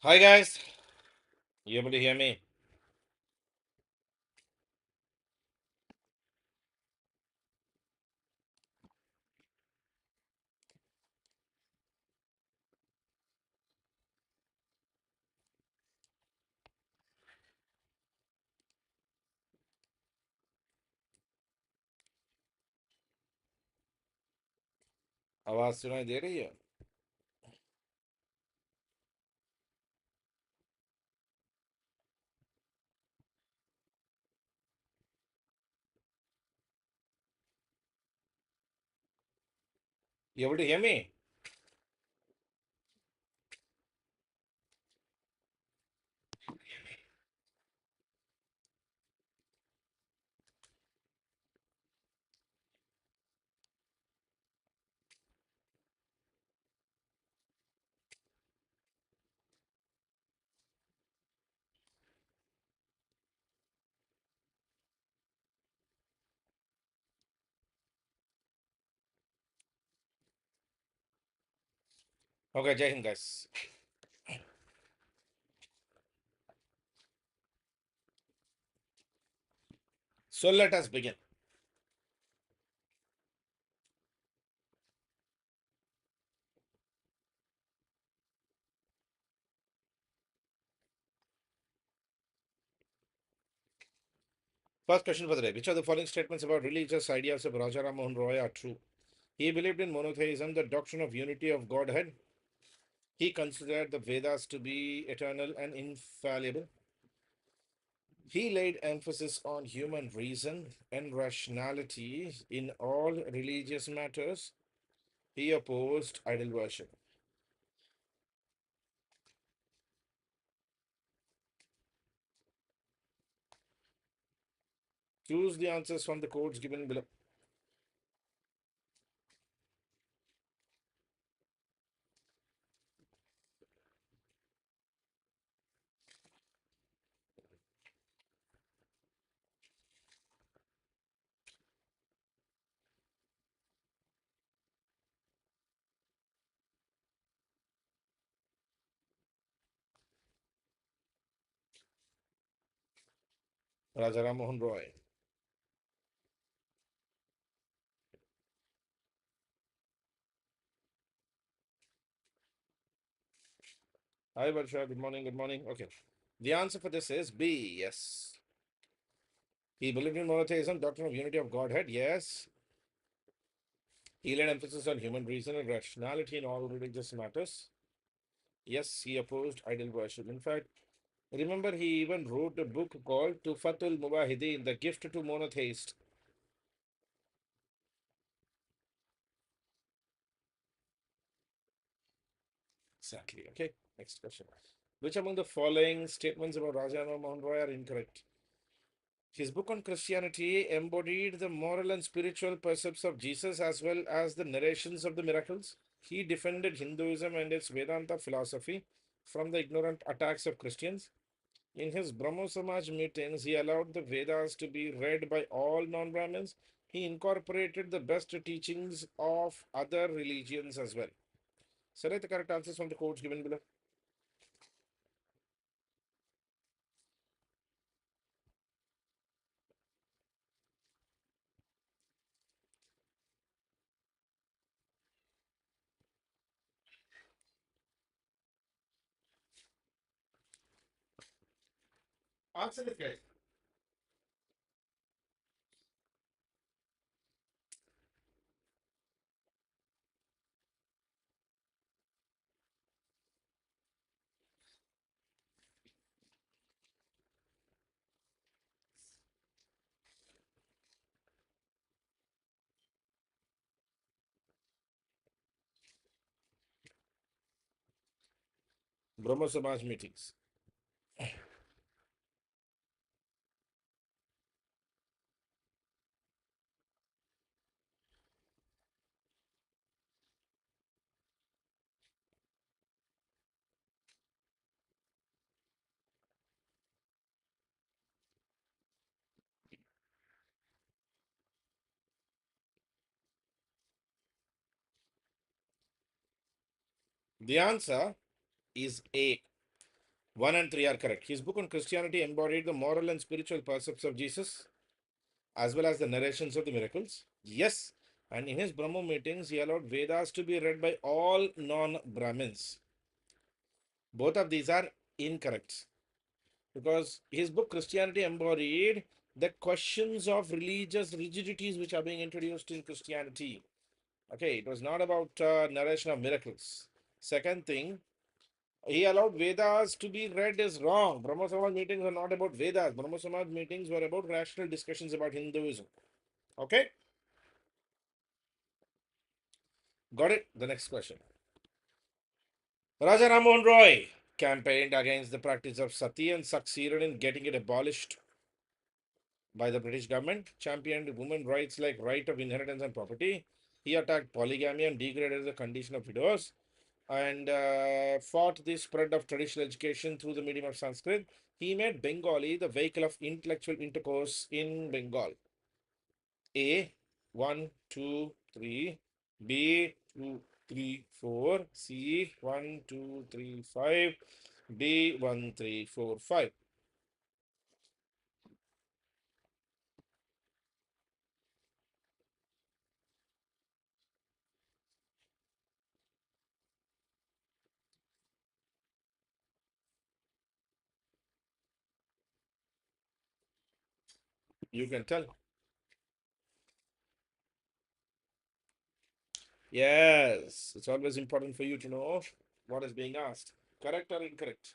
Hi guys, you able to hear me? आवाज सुनाई दे रही है? You able to hear me? Okay, Jai Hind guys. So let us begin. First question for the day. Which of the following statements about religious ideas of Raja Ram Mohan Roy are true? He believed in monotheism, the doctrine of unity of Godhead. He considered the Vedas to be eternal and infallible. He laid emphasis on human reason and rationality in all religious matters. He opposed idol worship. Choose the answers from the codes given below. Raja Ram Mohan Roy. Hi, Varsha. Good morning. Good morning. Okay. The answer for this is B. Yes. He believed in monotheism, doctrine of unity of Godhead. Yes. He laid emphasis on human reason and rationality in all religious matters. Yes. He opposed idol worship. In fact, remember, he even wrote a book called Tufatul Mubahidin, The Gift to Monotheist. Exactly. Okay. Next question. Which among the following statements about Raja Ram Mohan Roy are incorrect? His book on Christianity embodied the moral and spiritual precepts of Jesus as well as the narrations of the miracles. He defended Hinduism and its Vedanta philosophy from the ignorant attacks of Christians. In his Brahmo Samaj meetings, he allowed the Vedas to be read by all non Brahmins. He incorporated the best teachings of other religions as well. Select the correct answers from the quotes given below. Answer this, guys. Brahmo Samaj meetings. The answer is A. 1 and 3 are correct. His book on Christianity embodied the moral and spiritual precepts of Jesus, as well as the narrations of the miracles. Yes. And in his Brahmo meetings, he allowed Vedas to be read by all non-Brahmins. Both of these are incorrect, because his book Christianity embodied the questions of religious rigidities which are being introduced in Christianity. Okay, it was not about narration of miracles. Second thing, he allowed Vedas to be read is wrong. Brahmo Samaj meetings were not about Vedas. Brahmo Samaj meetings were about rational discussions about Hinduism. Okay, got it? The next question. Raja Ram Mohan Roy campaigned against the practice of sati and succeeded in getting it abolished by the British government, championed women's rights like right of inheritance and property. He attacked polygamy and degraded the condition of widows, and fought the spread of traditional education through the medium of Sanskrit. He made Bengali the vehicle of intellectual intercourse in Bengal. A 1, 2, 3. B 2, 3, 4. C 1, 2, 3, 5. D 1, 3, 4, 5. You can tell. Yes, it's always important for you to know what is being asked. Correct or incorrect?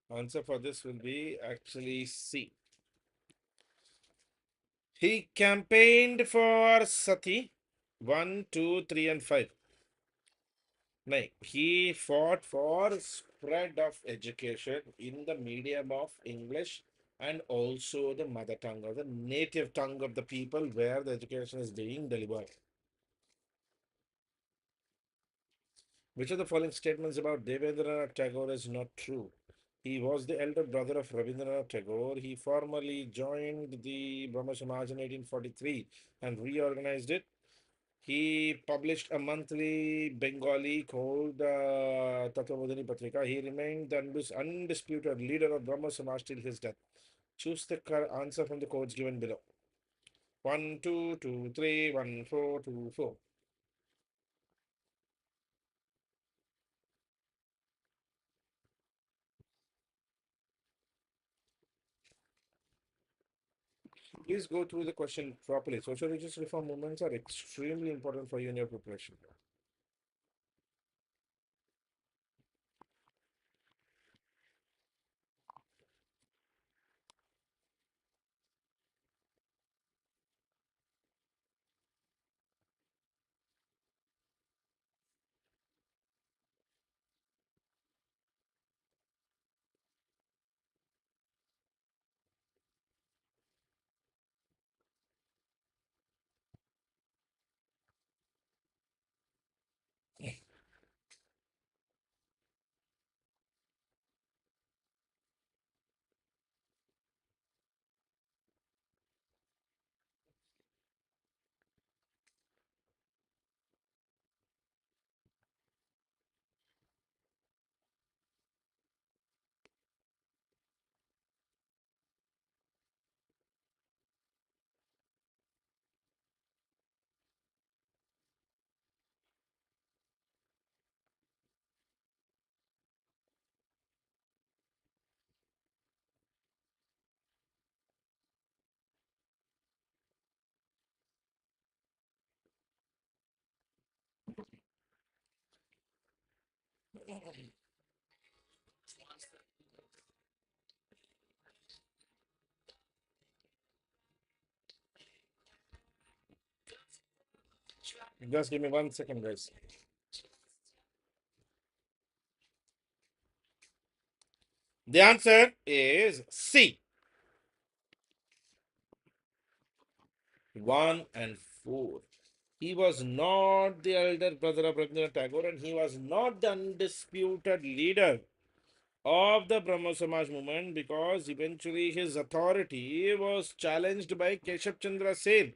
Answer for this will be actually C. He campaigned for Sati 1, 2, 3, and 5. No, he fought for spread of education in the medium of English and also the mother tongue or the native tongue of the people where the education is being delivered. Which of the following statements about Devendranath Tagore is not true? He was the elder brother of Rabindranath Tagore. He formally joined the Brahmo Samaj in 1843 and reorganized it. He published a monthly Bengali called Tattvabodhini Patrika. He remained the undisputed leader of Brahmo Samaj till his death. Choose the answer from the codes given below. 1, 2, 2, 3, 1, 4, 2, 4. Please go through the question properly. Social religious reform movements are extremely important for you in your preparation. Just give me 1 second, guys. The answer is C. 1 and 4. He was not the elder brother of Rabindranath Tagore, and he was not the undisputed leader of the Brahmo Samaj movement, because eventually his authority was challenged by Keshav Chandra Sen.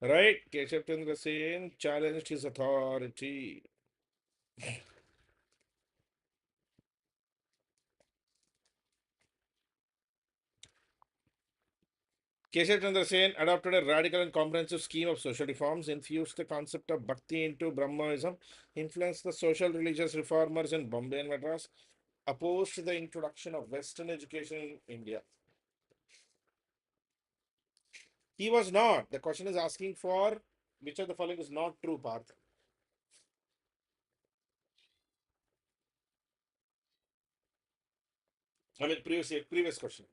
Right? Keshav Chandra Sen challenged his authority. Keshav Chandra Sen adopted a radical and comprehensive scheme of social reforms, infused the concept of bhakti into Brahmaism, influenced the social religious reformers in Bombay and Madras, opposed the introduction of Western education in India. He was not. The question is asking for which of the following is not true, Parth. I mean, previous question.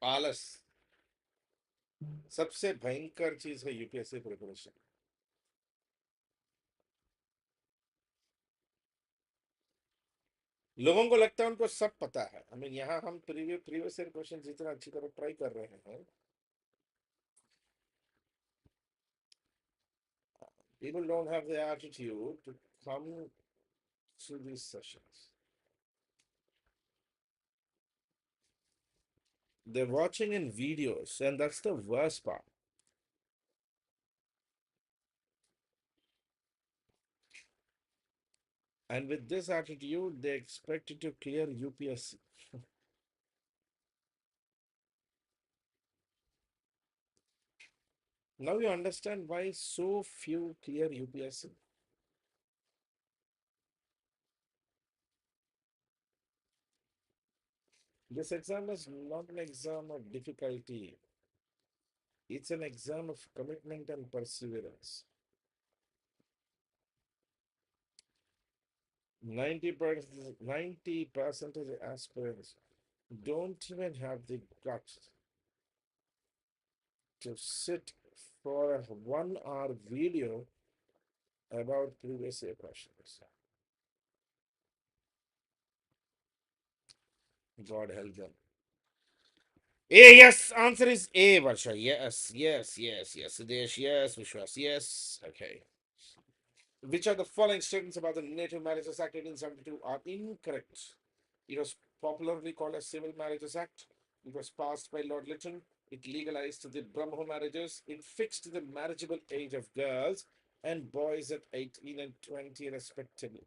आलस सबसे भयंकर चीज है UPSC preparation. लोगों को लगता है उनको सब पता है. आई मीन यहाँ हम प्रीवियस ईयर क्वेश्चन जितना अच्छी तरह ट्राई कर रहे हैं, people don't have the attitude to come to these sessions. They're watching in videos, and that's the worst part. And with this attitude, they expect you to clear UPSC. Now you understand why so few clear UPSC. This exam is not an exam of difficulty. It's an exam of commitment and perseverance. 90% of the aspirants don't even have the guts to sit for a 1 hour video about previous year questions. God help them. A, yes. Answer is A, Varsha. Yes, yes, yes, yes. Sudesh, yes. Vishwas, yes. Okay. Which of the following statements about the Native Marriages Act 1872 are incorrect? It was popularly called as Civil Marriages Act. It was passed by Lord Lytton. It legalized the Brahmo marriages. It fixed the marriageable age of girls and boys at 18 and 20 respectively.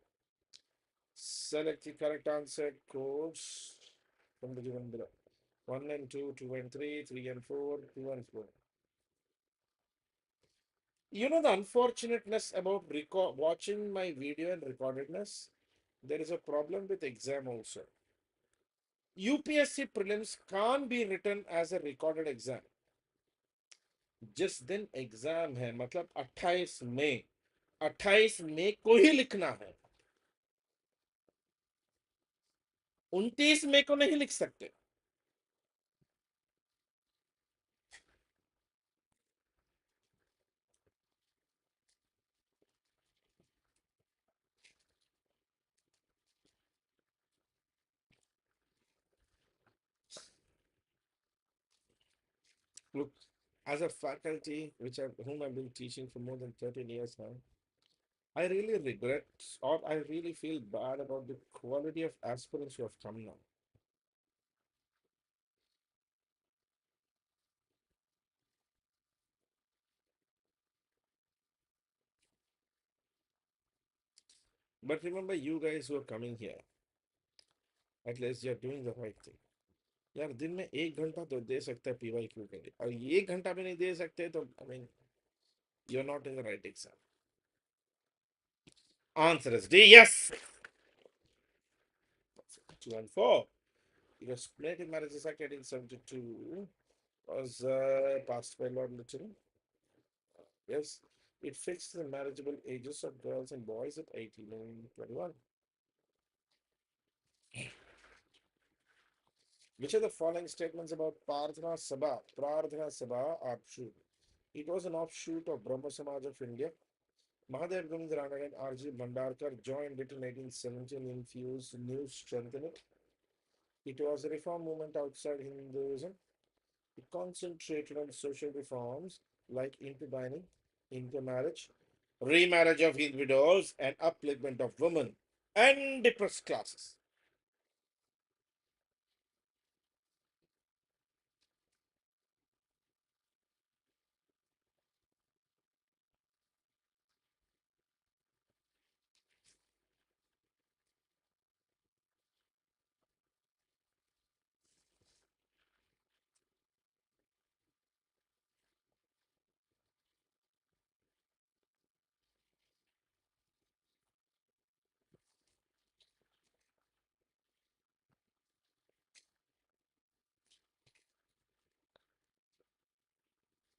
Select the correct answer codes from the given below. 1 and 2, 2 and 3, 3 and 4, 2 and 4. You know the unfortunateness about watching my video and recordedness? There is a problem with exam also. UPSC prelims can't be written as a recorded exam. जिस दिन exam है मतलब 28 मई को ही लिखना है. 29 मई को नहीं लिख सकते. Look, as a faculty whom I've been teaching for more than 13 years now, I really regret, or I really feel bad about the quality of aspirants who have come now. But remember, you guys who are coming here, at least you're doing the right thing. यार दिन में 1 घंटा तो दे सकता है PYQ के लिए, और 1 घंटा भी नहीं दे सकते तो I mean you're not in the right exam. Answer is D. Yes. 2 and 4. Because Native Marriages Act 1872 was passed by Lord Lytton. Yes, it fixed the marriageable ages of girls and boys at 18 and 21. Which of the following statements about Prarthana Sabha? Prarthana Sabha offshoot. It was an offshoot of Brahma Samaj of India. Mahadev Govind Ranade and R.G. Bhandarkar joined it in 1817 and infused new strength in it. It was a reform movement outside Hinduism. It concentrated on social reforms like interdining, intermarriage, remarriage of widows, and upliftment of women and depressed classes.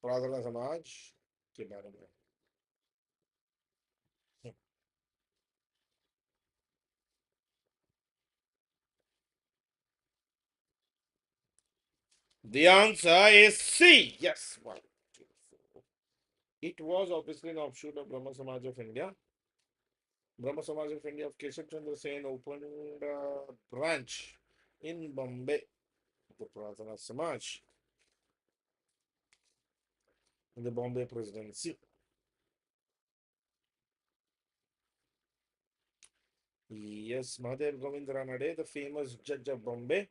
Pradhana Samaj के बारे में. The answer is C. Yes. 1, 2, 4. It was obviously an offshoot of Brahma Samaj of India. Brahma Samaj of India of Keshav Chandra Sen opened a branch in Bombay, the Pradhana Samaj, in the Bombay Presidency. Yes, Mahadev Govind Ranade, the famous judge of Bombay,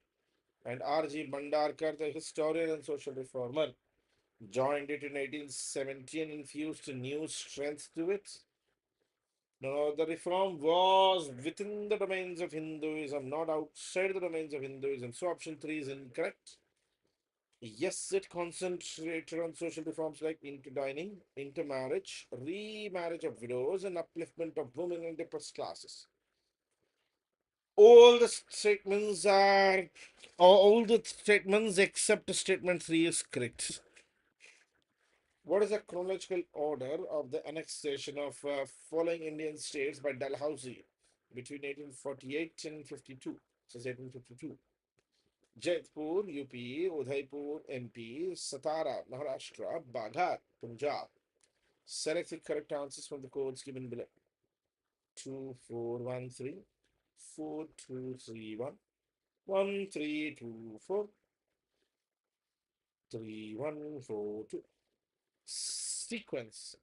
and R.G. Bhandarkar, the historian and social reformer, joined it in 1870 and infused a new strength to it. No, the reform was within the domains of Hinduism, not outside the domains of Hinduism. So option 3 is incorrect. Yes, it concentrated on social reforms like interdining, intermarriage, remarriage of widows, and upliftment of women and depressed classes. All the statements are, all the statements except statement 3 is correct. What is the chronological order of the annexation of following Indian states by Dalhousie between 1848 and 52? Says 1852. Jaipur, UP, Udaipur, MP, Satara, Maharashtra, Baghat, Punjab. Select the correct answers from the codes given below. 2413, 4231, 1324, 3142. Sequence.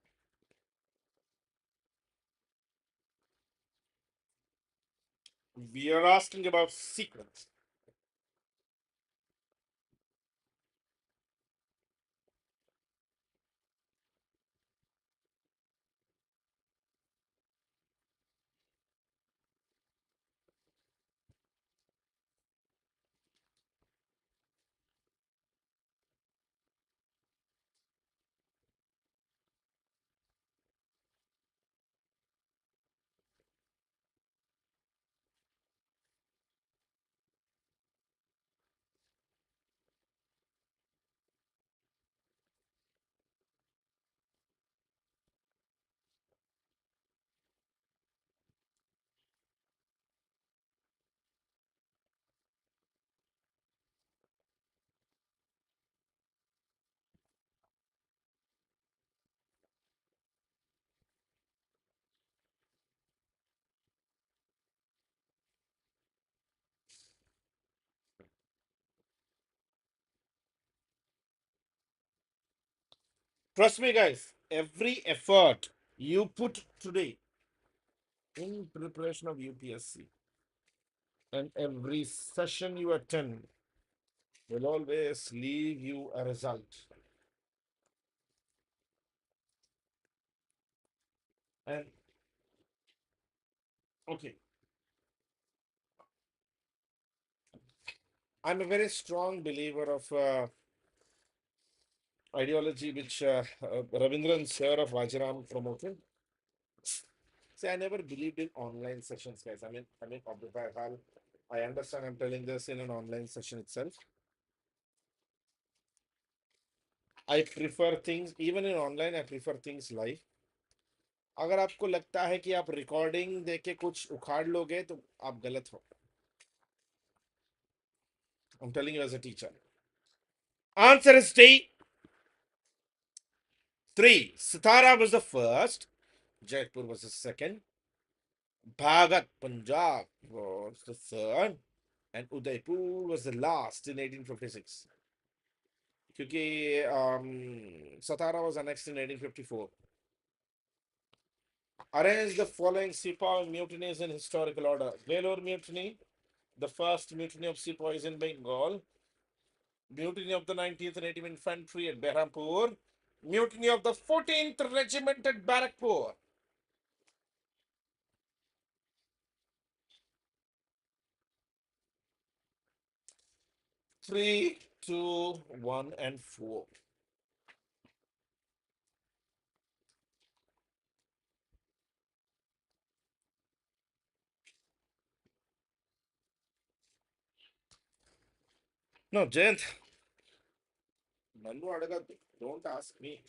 We are asking about sequence. Trust me, guys, every effort you put today in preparation of UPSC and every session you attend will always leave you a result. And okay, I'm a very strong believer of ideology which Ravindran Sir of Vajiram promoted. See, I never believed in online sessions, guys. I mean, Abdul Hal. I understand I'm telling this in an online session itself. I prefer things, even in online, I prefer things live. अगर आपको लगता है कि आप recording देके कुछ उखाड़ लोगे तो आप गलत हो. I'm telling you as a teacher. Answer is D. 3. Satara was the first. Jaipur was the second. Bhagat, Punjab was the third. And Udaipur was the last in 1856. क्योंकि Satara was annexed in 1854. Arrange the following Sepoy mutinies in historical order. Vellore Mutiny, the first mutiny of Sepoys in Bengal. Mutiny of the 19th Native Infantry at Berhampur. Mutiny of the 14th Regiment at Barakpur. 3, 2, 1, and 4. No, Jayant. Nannu adagaddu. Don't ask me.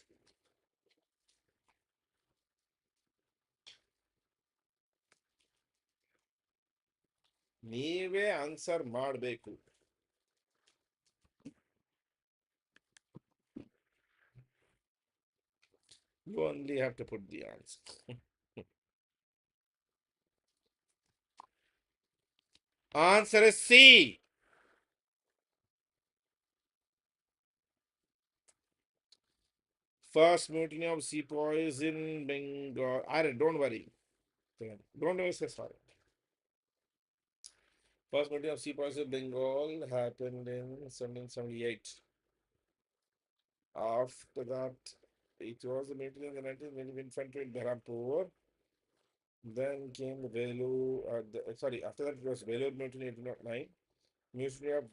ನೀವೇ answer ಮಾಡಬೇಕು. You only have to put the answer. Answer is C. First mutiny of sepoys in Bengal. Don't worry. Don't say sorry. First mutiny of sepoys in Bengal happened in 1778. After that, it was the mutiny of the 19th Infantry in Berhampur. Then came the after that it was Vellore Mutiny 1809. Mutiny of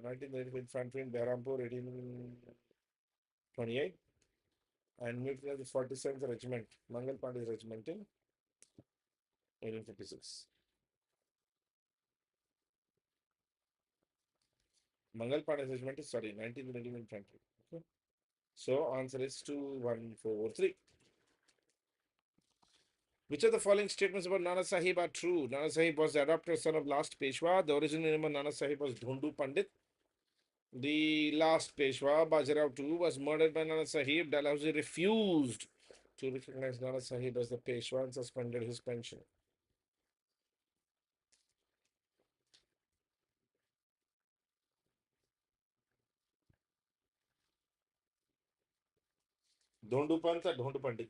19th Infantry in Berhampur 1828. And mutiny of the 47th Regiment, Mangal Pandey's Regiment in 1856. Mangal Pandey's Regiment is, 19th Native Infantry. Okay. So answer is 2, 1, 4, 3. Which of the following statements about Nana Sahib are true? Nana Sahib was the adopted son of last Peshwa. The original name of Nana Sahib was Dhondu Pandit. The last Peshwa, Bajirao II, was murdered by Nana Sahib. Dalhousie refused to recognize Nana Sahib as the Peshwa and suspended his pension. Dhondu Pant or Dhondu Pandit?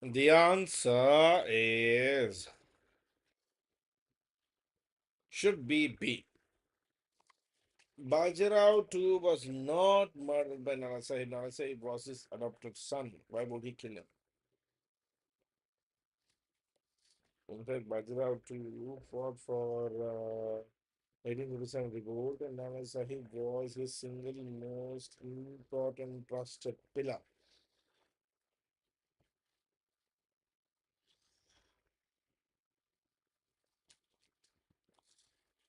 The answer should be B. Bajirao too was not murdered by Nana Sahib. Nana Sahib was his adopted son. Why would he kill him? In fact, Bajirao too fought for 1857 revolt, and Nana Sahib was his single most important trusted pillar.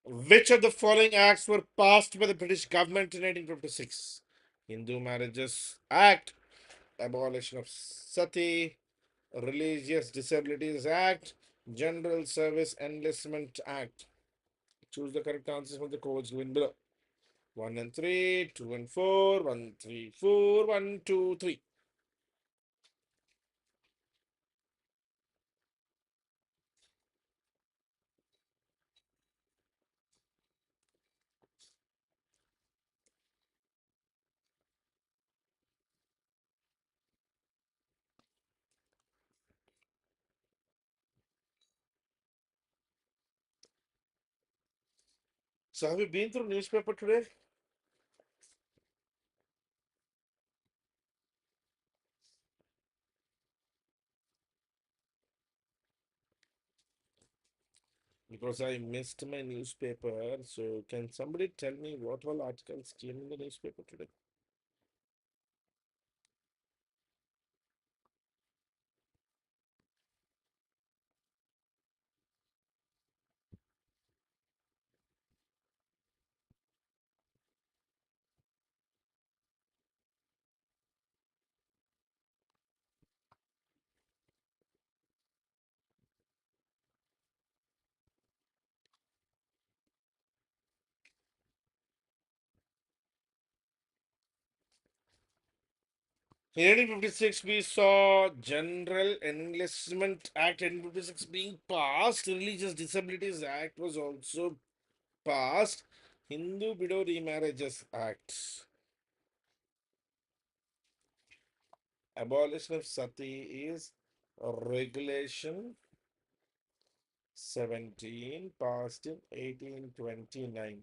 Which of the following acts were passed by the British government in 1856? Hindu Marriages Act, Abolition of Sati, Religious Disabilities Act, General Service Enlistment Act. Choose the correct answers from the codes given below. 1 and 3, 2 and 4, 1, 3, 4, 1, 2, 3. So have you been through newspaper today? Because I missed my newspaper. So can somebody tell me what all articles came in the newspaper today? In 1856, we saw General Enlistment Act 1856 being passed. Religious Disabilities Act was also passed. Hindu Widow Remarriages Act. Abolition of sati is Regulation 17, passed in 1829.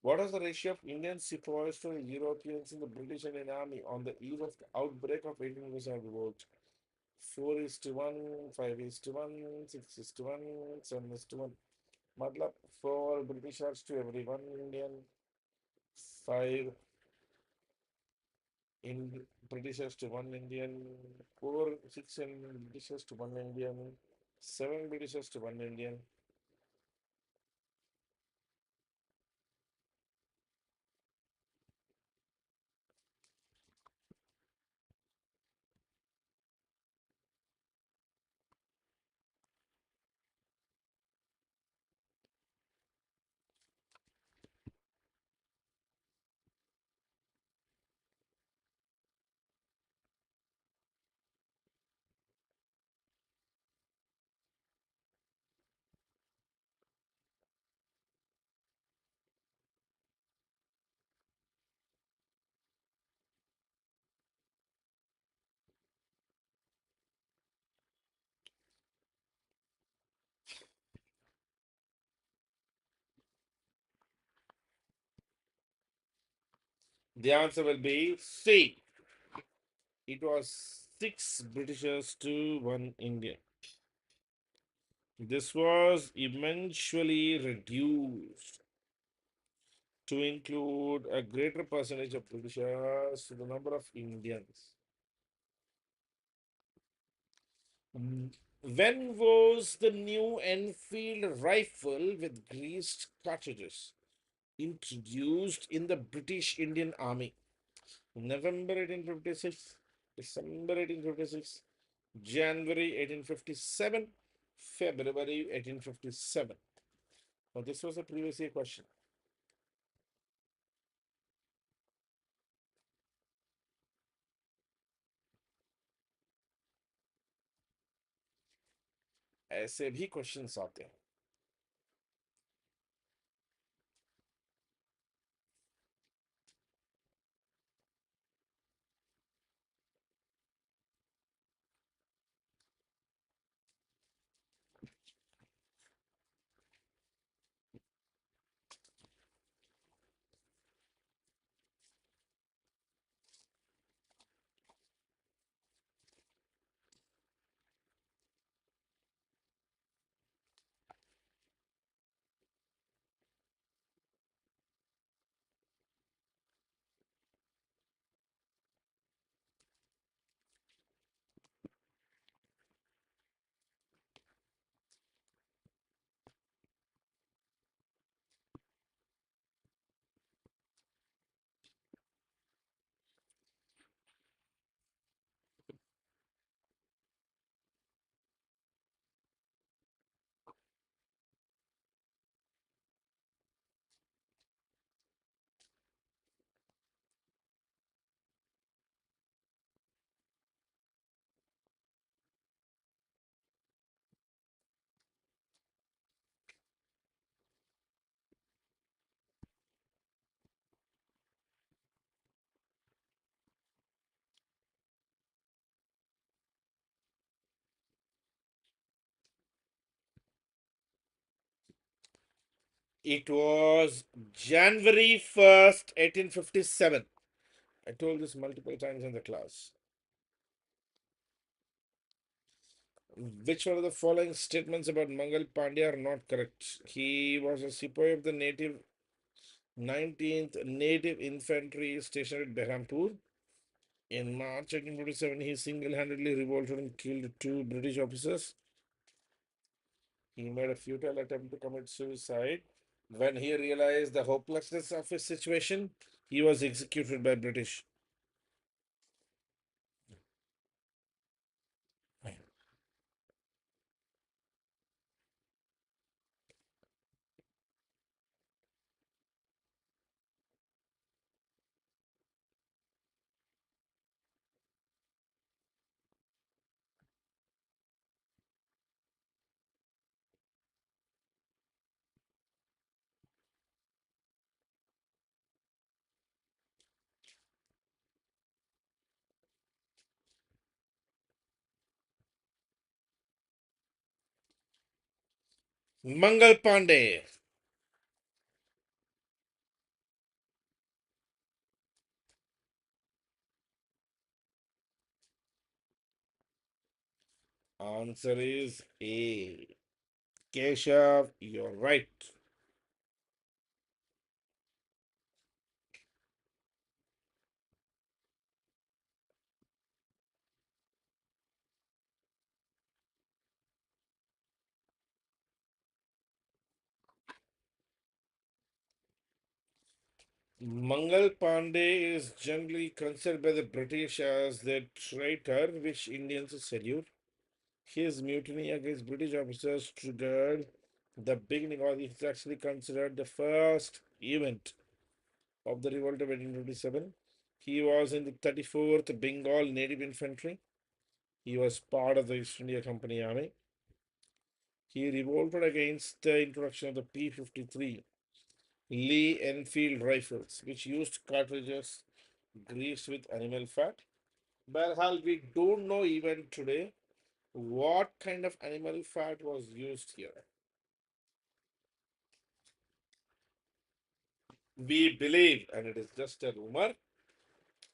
What was the ratio of Indian sepoys to Europeans in the British Indian Army on the eve of the outbreak of 1857 revolt? 4 is to 1, 5 is to 1, 6 is to 1, 7 is to 1. Matlab 4 Britishers to every 1 Indian, 5 in Britishers to 1 Indian, 4, 6 in Britishers to 1 Indian, 7 Britishers to 1 Indian. The answer will be C. It was 6 Britishers to 1 Indian. This was eventually reduced to include a greater percentage of Britishers to the number of Indians. When was the new Enfield rifle with greased cartridges introduced in the British Indian Army? November 1856, December 1856, January 1857, February 1857. Now, this was a previous year question. ऐसे भी questions आते हैं. It was January 1st, 1857. I told this multiple times in the class. Which one of the following statements about Mangal Pandya are not correct? He was a sepoy of the native 19th Native Infantry stationed at Behrampur. In March 1847, he single-handedly revolted and killed two British officers. He made a futile attempt to commit suicide. When he realized the hopelessness of his situation, he was executed by British. Mangal Pandey. Answer is A. Keshav, you're right. Mangal Pandey is generally considered by the British as the traitor which Indians salute. His mutiny against British officers triggered the beginning, or it's actually considered the first event of the revolt of 1827. He was in the 34th Bengal Native Infantry. He was part of the East India Company Army. He revolted against the introduction of the P-53 Lee Enfield rifles, which used cartridges greased with animal fat. Berhal, we don't know even today what kind of animal fat was used here. We believe, and it is just a rumor,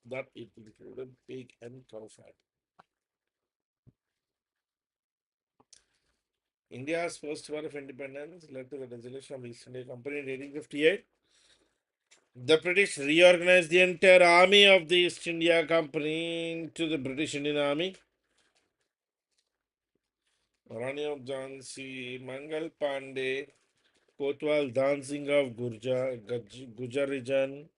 that it included pig and cow fat. India's first war of independence led to the dissolution of the East India Company in 1858. The British reorganized the entire army of the East India Company into the British Indian Army. Rani of Jhansi, Mangal Pandey, Kotwal Dan Singh of Gujar region,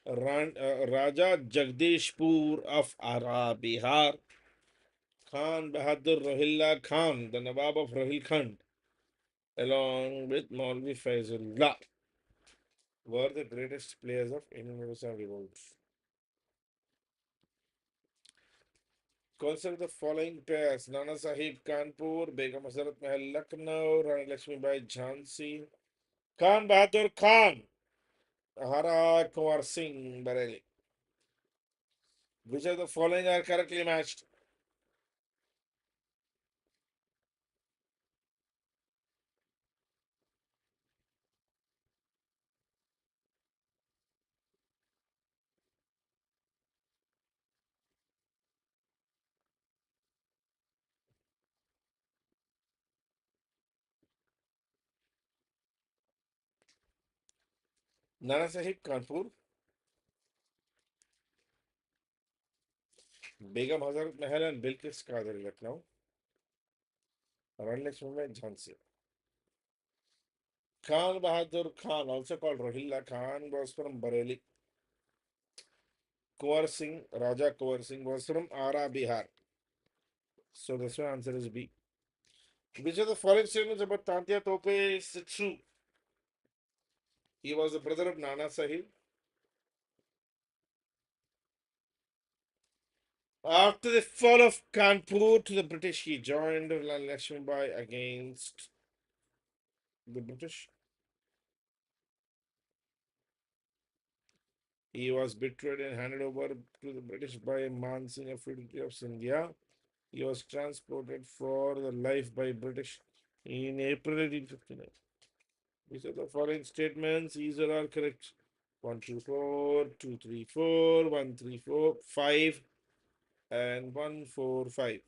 Raja Jagdishpur of Ara, Bihar, Khan Bahadur Rohilla Khan, the Nawab of Rohilkhand, along with Maulvi Faizullah, were the greatest players of Indian revolt. Consider the following pairs: Nana Sahib Kanpur, Begum Hazarat Mahal Lucknow, Rani Lakshmi Bai Jhansi, Khan Bahadur Khan, Hara Kumar Singh Bareilly. Which of the following are correctly matched? Nana Sahib Kanpur, Begum Hazarat Mahal and Bilkis Qadri Lucknow, Rani Lakshmi Bai Jhansi. Khan Bahadur Khan, also called Rohilla Khan, was from Bareilly. Kunwar Singh, Raja Kunwar Singh, was from Ara, Bihar. So this one answer is B. Which of the following statements about Tantia Tope is true? He was the brother of Nana Sahib. After the fall of Kanpur to the British, he joined Lakshmi Bai against the British. He was betrayed and handed over to the British by Man Singh, a fugitive of India. He was transported for the life by British in April 1859. Which of the following statements either are correct? 1, 2, 4, 2, 3, 4, 1, 3, 4, 5, and 1, 4, 5.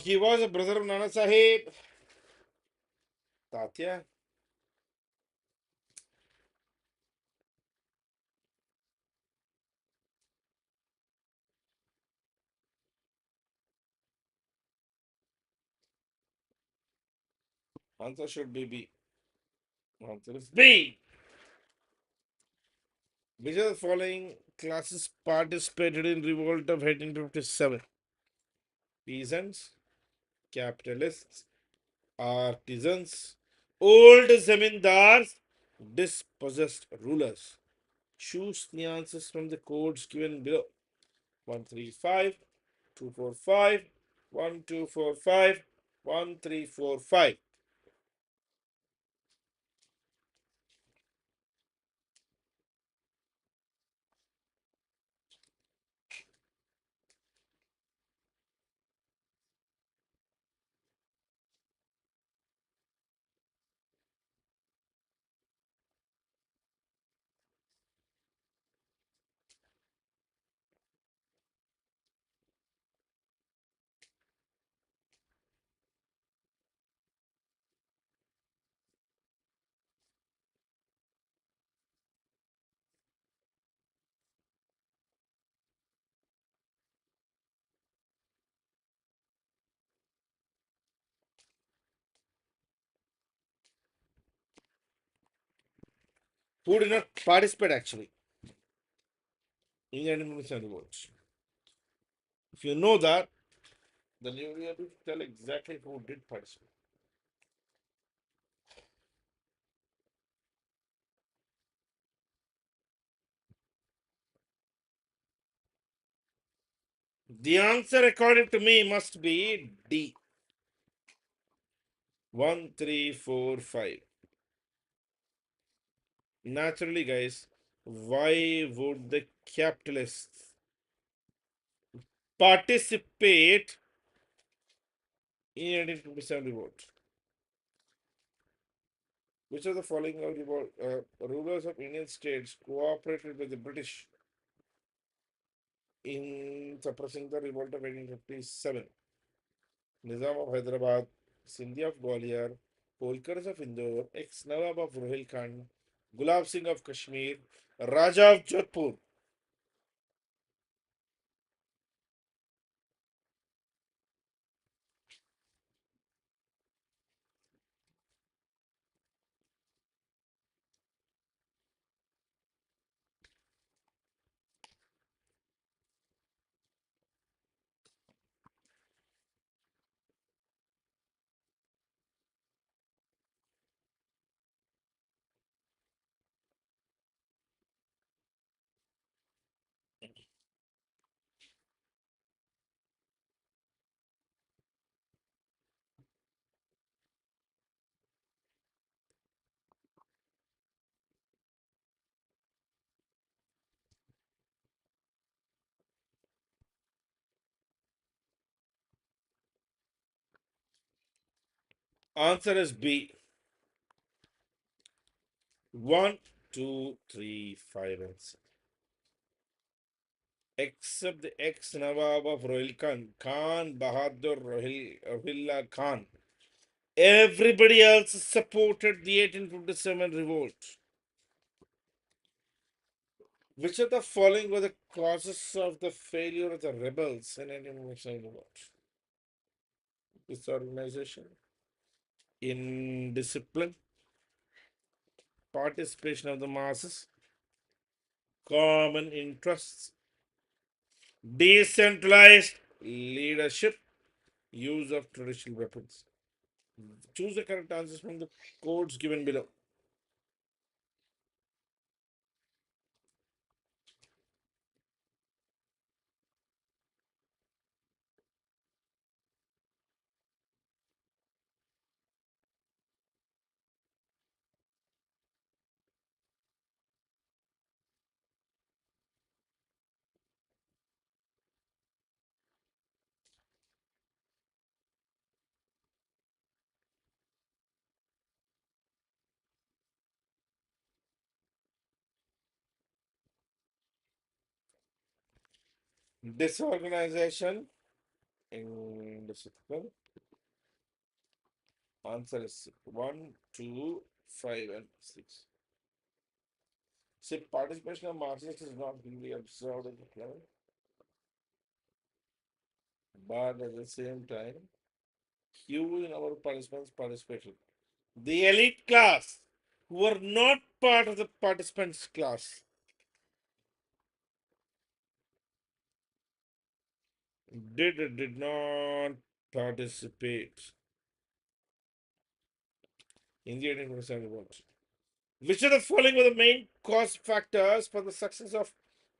He was a brother of Nana Sahib. Tatya. Answer should be B. Answer is B. Which of the following classes participated in revolt of 1857? Peasants, capitalists, artisans, old zamindars, dispossessed rulers. Choose the answers from the codes given below. 135, 245, 1245, 1345. Who did not participate actually in the independence revolts? If you know that, then you will be able to tell exactly who did participate. The answer, according to me, must be D. 1345. Naturally, guys, why would the capitalists participate in 1857 revolt? Which of the following rulers of Indian states cooperated with the British in suppressing the revolt of 1857? Nizam of Hyderabad, Sindhi of Gwalior, Holkars of Indore, ex-Nawab of Rohilkhand, Gulab Singh of Kashmir, Raja of Jodhpur. Answer is B. 1, 2, 3, 5, and 6. Except the ex-Nawab of Rohilkhand, Khan Bahadur Rohilla Khan. Everybody else supported the 1857 revolt. Which of the following were the causes of the failure of the rebels in 1857 revolt? Disorganization, indiscipline, participation of the masses, common interests, decentralized leadership, use of traditional weapons. Choose the correct answers from the codes given below. Disorganization in discipline. Answer is 1, 2, 5, and 6. See, participation of Marxists is not really observed in the plan, but at the same time, few in our participants participated. The elite class, who were not part of the participants class, did or did not participate in the 1847 revolt. Which of the following were the main cause factors for the success of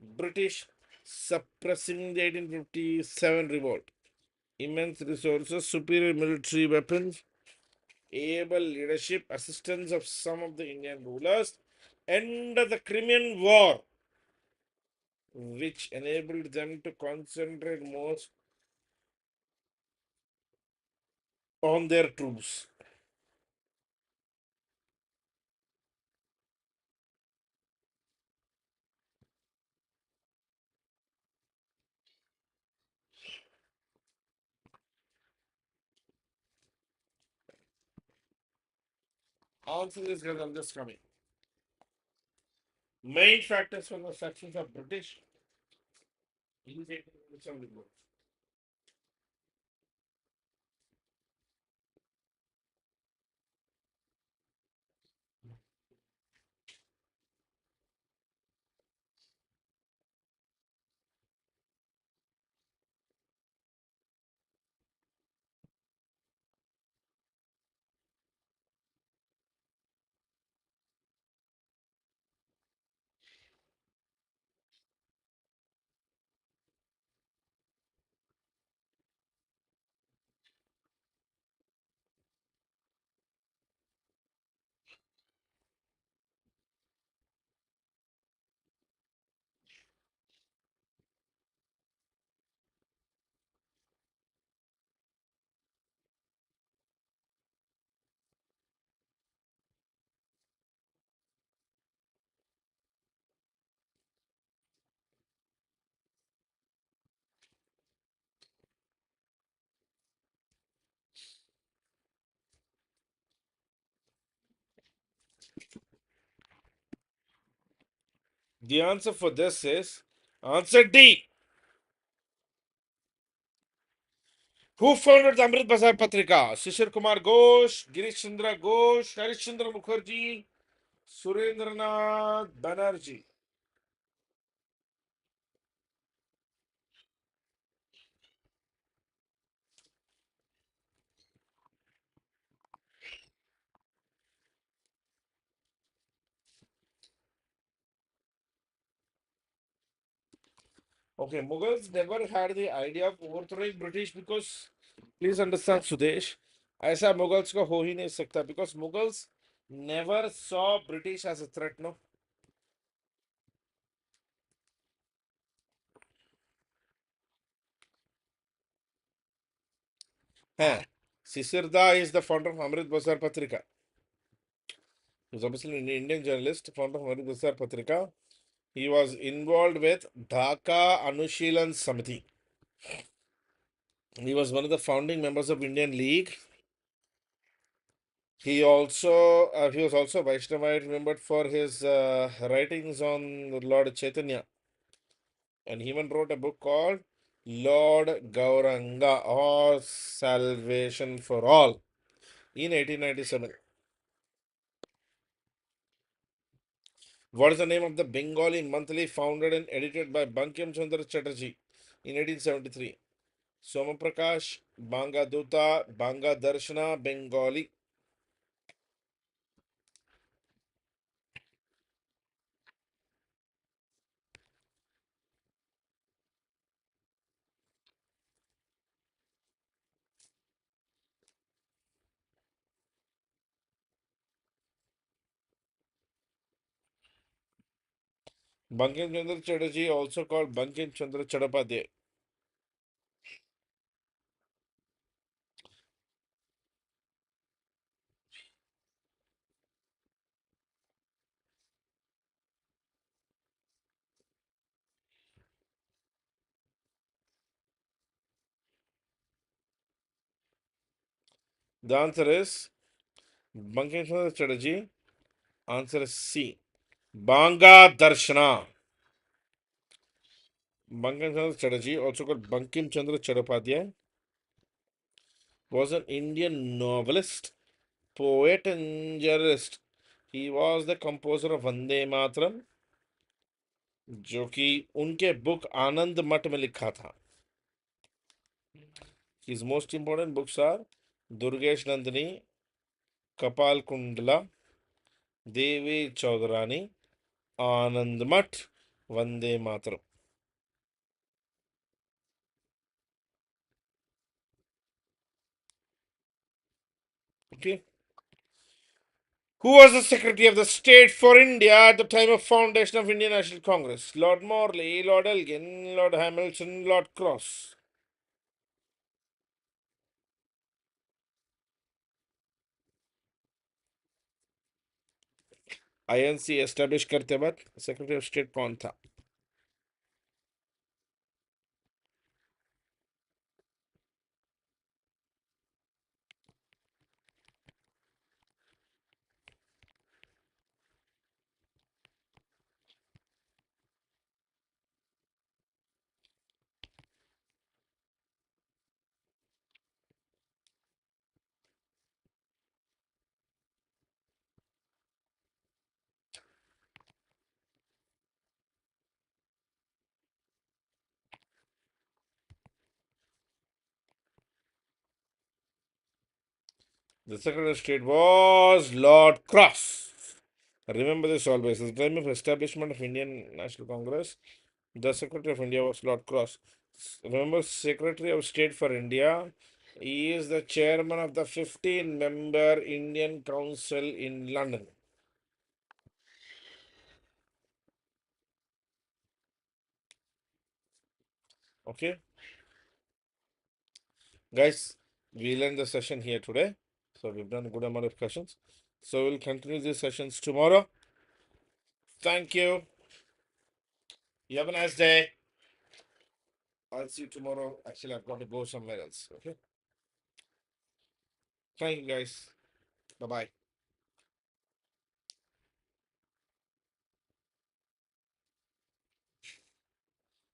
British suppressing the 1857 revolt? Immense resources, superior military weapons, able leadership, assistance of some of the Indian rulers, end of the Crimean War, which enabled them to concentrate most on their troops. Answer this because I'm just coming. Main factors for the success of British in the 1857 revolt. The answer for this is answer D. Who founded the Amrit Bazar Patrika? Shishir Kumar Ghosh, Girish Chandra Ghosh, Harish Chandra Mukherjee, Surendranath Banerjee. Okay, Mughals never had the idea of overthrowing British because, please understand, Sudesh, ऐसा Mughals को हो ही नहीं सकता because Mughals never saw British as a threat, no? Huh. Sisirda is the founder of Amrit Bazar Patrika. He was obviously an Indian journalist, founder of Amrit Bazar Patrika. He was involved with Dhaka Anushilan Samiti. He was one of the founding members of Indian League. He was also Vaishnavite, remembered for his writings on Lord Chaitanya, and he even wrote a book called Lord Gauranga or Salvation for All in 1897. What is the name of the Bengali monthly founded and edited by Bankim Chandra Chatterjee in 1873? Somaprakash, Banga Duta, Banga Darshana, Bengali. Bankim Chandra Chatterjee, also called Bankim Chandra Chattopadhyay. The answer is Bankim Chandra Chatterjee. Answer is C. Banga Darshana. Bankim Chandra Chatterjee, also called Bankim Chandra Chattopadhyay, was an Indian novelist, poet, and journalist. He was the composer of Vande Mataram, जो कि उनके book आनंद मठ में लिखा था. His most important books are Durgesh Nandini, Kapal Kundla, Devi Chaudharani, Anand Mat, Vande Mataram. Okay. Who was the Secretary of the State for India at the time of foundation of Indian National Congress? Lord Morley, Lord Elgin, Lord Hamilton, Lord Cross. INC establish करते वक्त secretary of state कौन था? The Secretary of State was Lord Cross. Remember this always. At the time of establishment of Indian National Congress, the Secretary of India was Lord Cross. Remember, Secretary of State for India, he is the chairman of the 15-member Indian Council in London. Okay, guys, we'll end the session here today. So we've done a good amount of questions. So we'll continue these sessions tomorrow. Thank you. You have a nice day. I'll see you tomorrow. Actually, I've got to go somewhere else. Okay. Thank you, guys. Bye bye.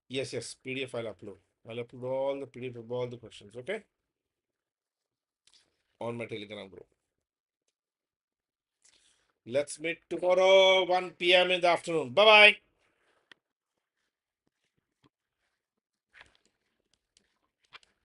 Yes, yes. PDF I'll upload. I'll upload all the PDF of all the questions. Okay. On my Telegram group. Let's meet tomorrow, 1 p.m. in the afternoon. Bye bye.